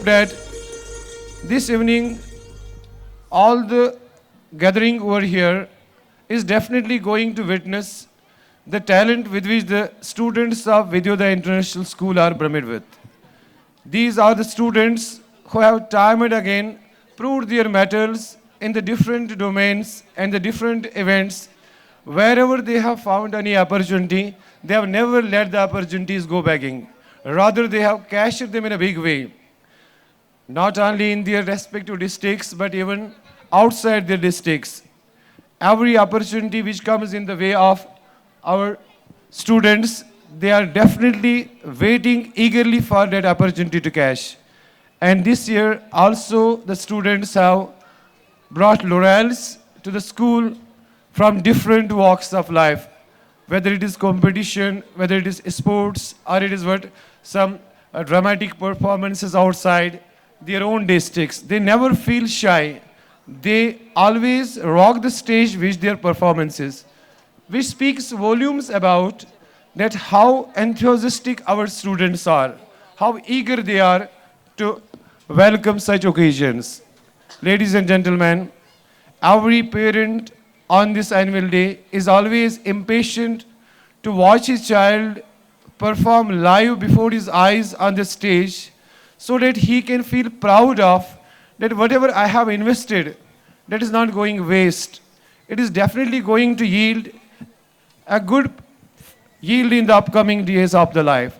that this evening all the gathering over here is definitely going to witness the talent with which the students of Vidyoda International School are brimmed with. These are the students who have time and again proved their mettle in the different domains and the different events. Wherever they have found any opportunity, they have never let the opportunities go begging. Rather, they have cashed them in a big way, not only in their respective districts, but even outside their districts. Every opportunity which comes in the way of our students, they are definitely waiting eagerly for that opportunity to cash. And this year also the students have brought laurels to the school from different walks of life, whether it is competition, whether it is sports, or it is what some dramatic performances outside their own districts. They never feel shy. They always rock the stage with their performances, which speaks volumes about that how enthusiastic our students are, how eager they are to welcome such occasions. Ladies and gentlemen, every parent on this annual day is always impatient to watch his child perform live before his eyes on the stage so that he can feel proud of that whatever I have invested, that is not going waste. It is definitely going to yield a good yield in the upcoming days of the life.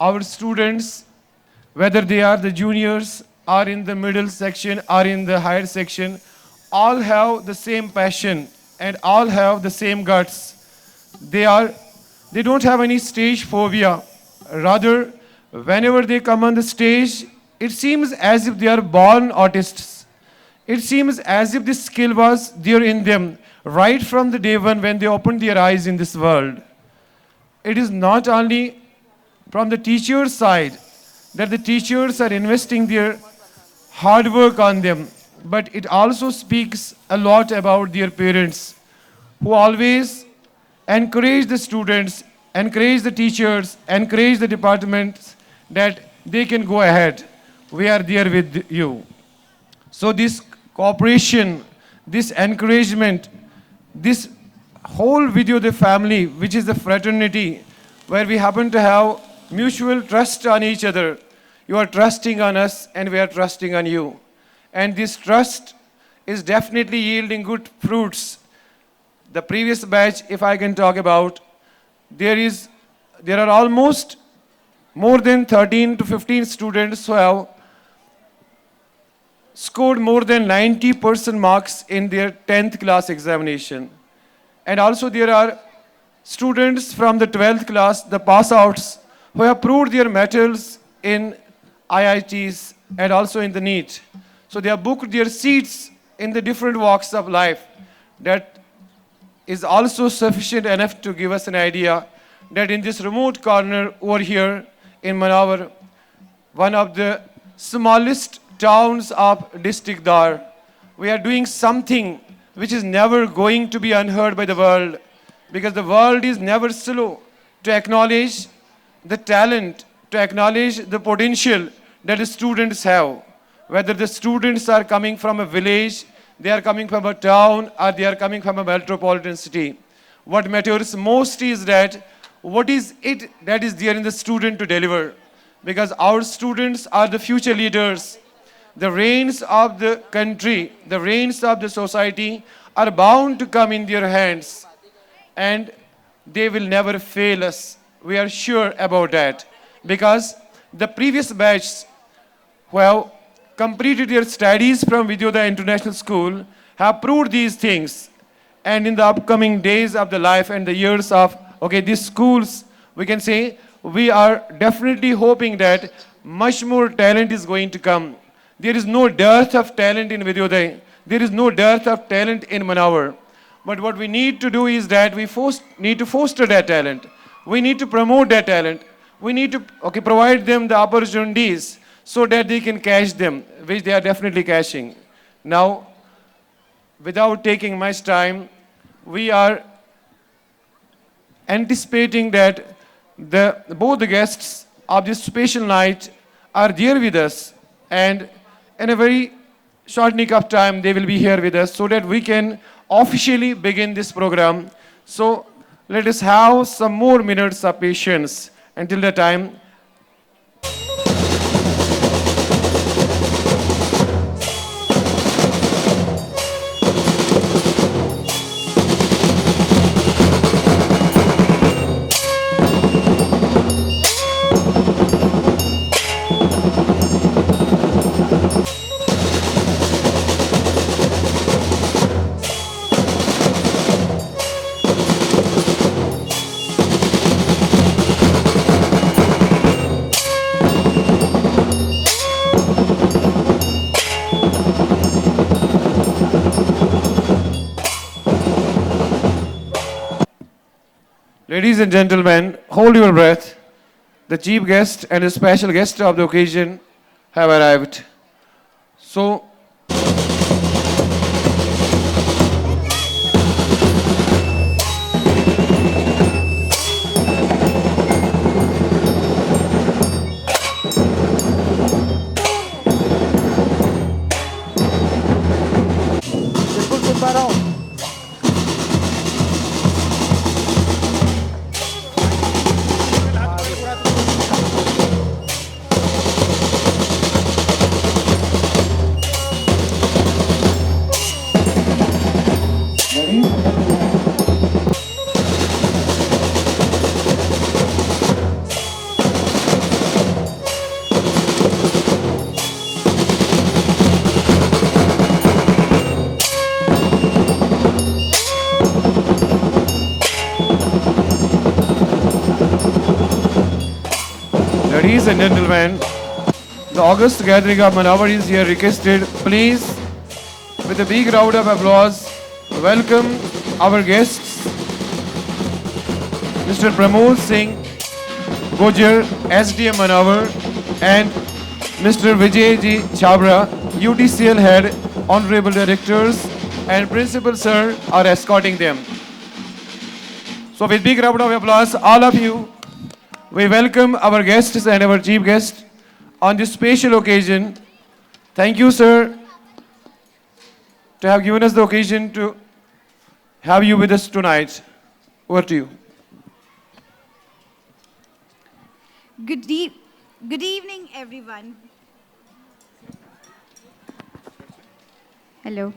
Our students, whether they are the juniors or in the middle section or in the higher section, all have the same passion and all have the same guts. They don't have any stage phobia. Rather, whenever they come on the stage, it seems as if they are born artists. It seems as if this skill was there in them right from the day one when they opened their eyes in this world. It is not only from the teacher's side that the teachers are investing their hard work on them, but it also speaks a lot about their parents who always encourage the students, encourage the teachers, encourage the departments that they can go ahead. We are there with you. So this cooperation, this encouragement, this whole video, the family, which is the fraternity, where we happen to have mutual trust on each other. You are trusting on us and we are trusting on you. And this trust is definitely yielding good fruits. The previous batch, if I can talk about, there are almost more than 13 to 15 students who have scored more than 90% marks in their 10th class examination. And also there are students from the 12th class, the pass outs, who have proved their metals in IITs and also in the NEET. So they have booked their seats in the different walks of life. That is also sufficient enough to give us an idea that in this remote corner over here in Manawar, one of the smallest towns of district Dar, we are doing something which is never going to be unheard by the world, because the world is never slow to acknowledge the talent, to acknowledge the potential that the students have. Whether the students are coming from a village, they are coming from a town, or they are coming from a metropolitan city. What matters most is that what is it that is there in the student to deliver? Because our students are the future leaders. The reins of the country, the reins of the society are bound to come in their hands, and they will never fail us. We are sure about that, because the previous batch who have completed their studies from Vidyoda International School have proved these things. And in the upcoming days of the life and the years of these schools, we can say we are definitely hoping that much more talent is going to come. There is no dearth of talent in Vidyoday. There is no dearth of talent in Manawar. But what we need to do is that we need to foster that talent. We need to promote that talent. We need to provide them the opportunities so that they can cash them, which they are definitely cashing. Now, without taking much time, we are anticipating that both the guests of this special night are there with us. and in a very short nick of time they will be here with us so that we can officially begin this program. So let us have some more minutes of patience until the time. Ladies and gentlemen, hold your breath. The chief guest and the special guest of the occasion have arrived. So, ladies and gentlemen, the August gathering of Manavar is here requested. Please, with a big round of applause, welcome our guests, Mr. Pramod Singh Gujjar, SDM Manavar, and Mr. Vijay Ji Chabra, UTCL Head, Honorable Directors, and Principal Sir are escorting them. So with big round of applause, all of you, we welcome our guests and our chief guest on this special occasion. Thank you, sir, to have given us the occasion to have you with us tonight. Over to you. Good evening, everyone. Hello.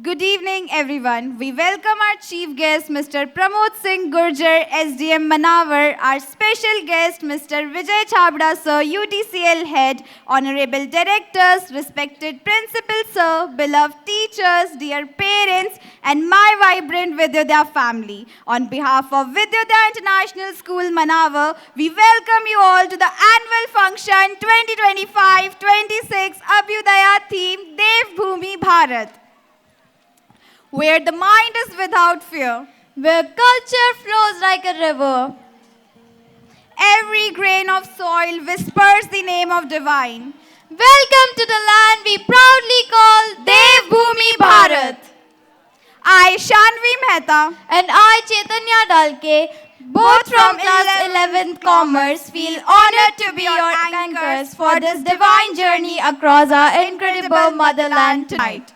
Good evening, everyone. We welcome our chief guest, Mr. Pramod Singh Gurjar, SDM Manavar, our special guest, Mr. Vijay Chabra, Sir, UTCL Head, Honorable Directors, respected Principal Sir, beloved teachers, dear parents, and my vibrant Vidyodaya family. On behalf of Vidyodaya International School, Manavar, we welcome you all to the annual function 2025-26 Abhyudaya theme Dev Bhumi Bharat, where the mind is without fear, where culture flows like a river. Every grain of soil whispers the name of divine. Welcome to the land we proudly call Dev Bhumi Bharat. I, Shanvi Mehta, and I, Chaitanya Dalke, both from class 11th Commerce, feel honored to be your anchors for this divine journey across our incredible motherland tonight.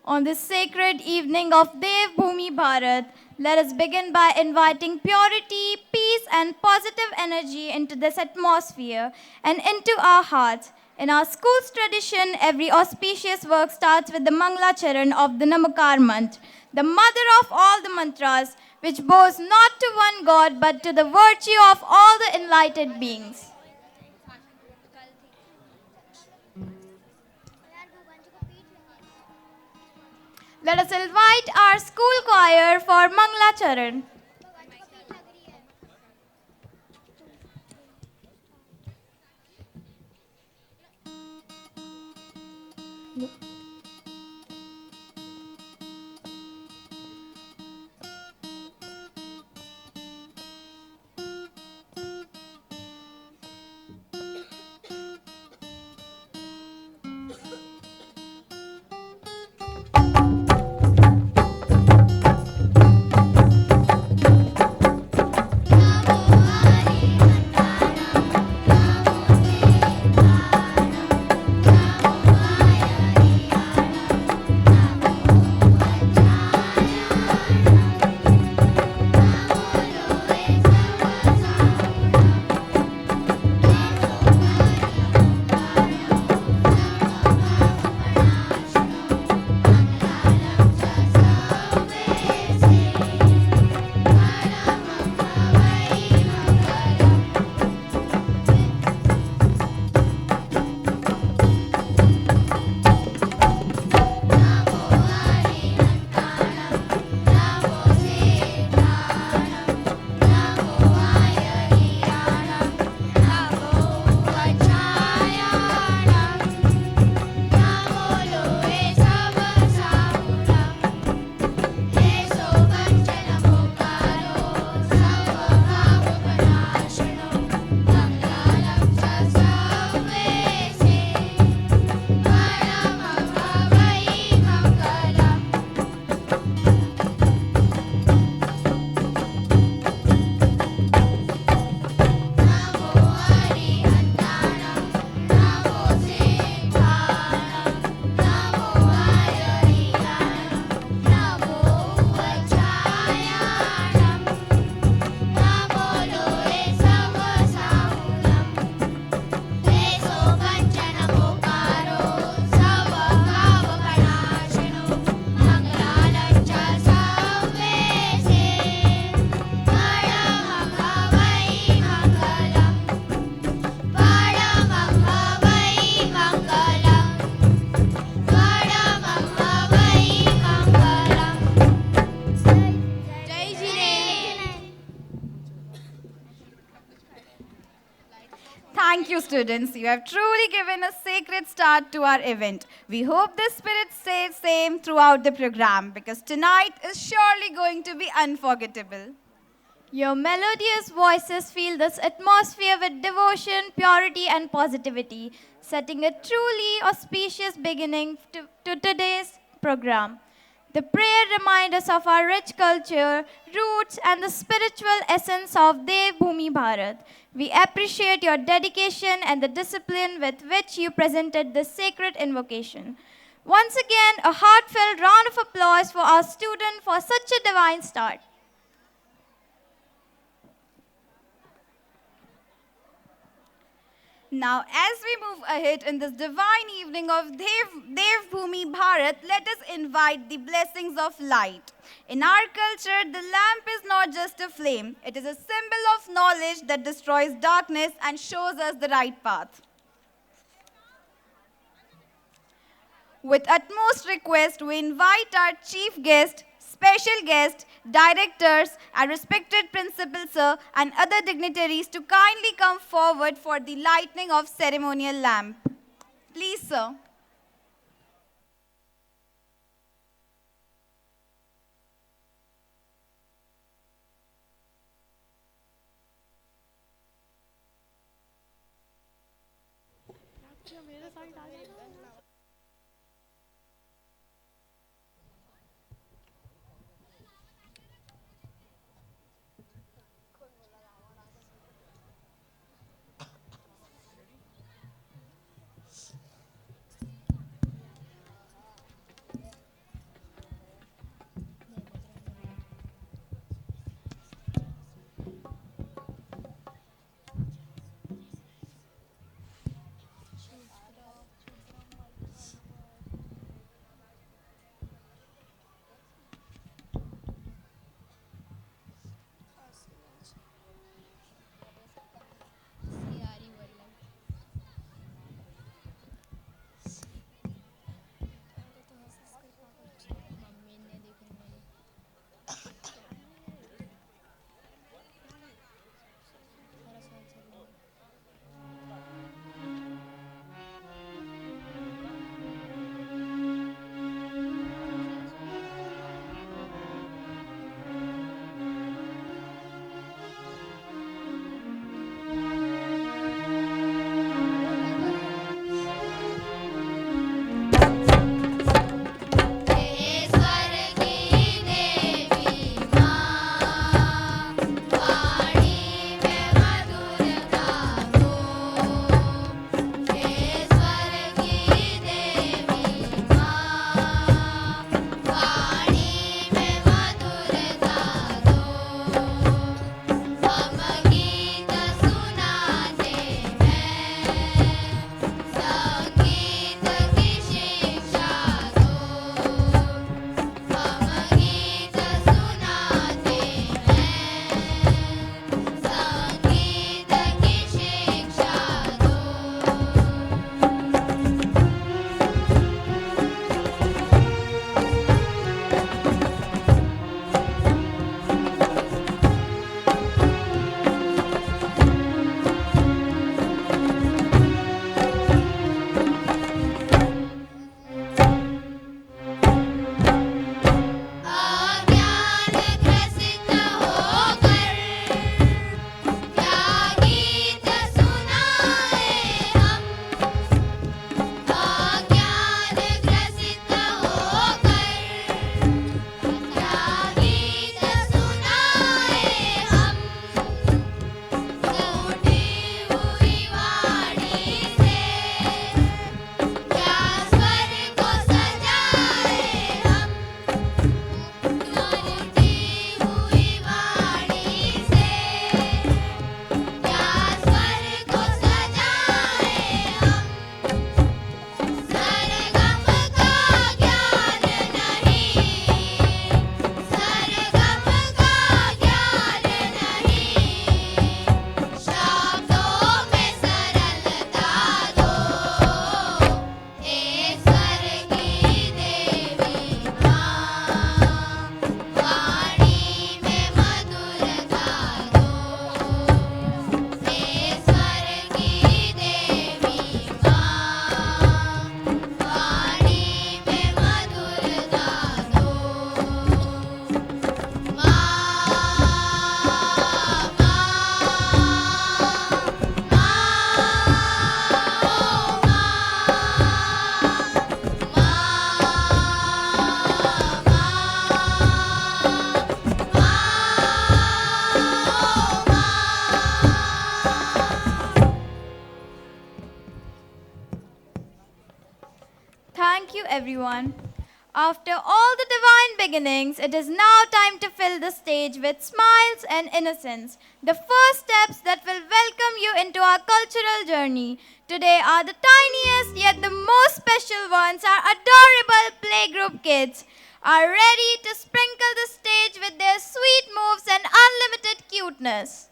On this sacred evening of Dev Bhumi Bharat, let us begin by inviting purity, peace, and positive energy into this atmosphere and into our hearts. In our school's tradition, every auspicious work starts with the Mangla Charan of the Namakar Mantra, the mother of all the mantras, which bows not to one God but to the virtue of all the enlightened beings. Let us invite our school choir for Mangla Charan. Thank you, students. You have truly given a sacred start to our event. We hope the spirit stays same throughout the program because tonight is surely going to be unforgettable. Your melodious voices fill this atmosphere with devotion, purity, and positivity, setting a truly auspicious beginning to today's program. The prayer reminds us of our rich culture, roots, and the spiritual essence of Dev Bhumi Bharat. We appreciate your dedication and the discipline with which you presented this sacred invocation. Once again, a heartfelt round of applause for our student for such a divine start. Now, as we move ahead in this divine evening of Dev Bhumi Bharat, let us invite the blessings of light. In our culture, the lamp is not just a flame, it is a symbol of knowledge that destroys darkness and shows us the right path. With utmost request, we invite our chief guest, special guest, directors, and respected principal sir and other dignitaries to kindly come forward for the lighting of ceremonial lamp. Please, sir. everyone. After all the divine beginnings, it is now time to fill the stage with smiles and innocence. The first steps that will welcome you into our cultural journey. Today are the tiniest yet the most special ones, our adorable playgroup kids are ready to sprinkle the stage with their sweet moves and unlimited cuteness.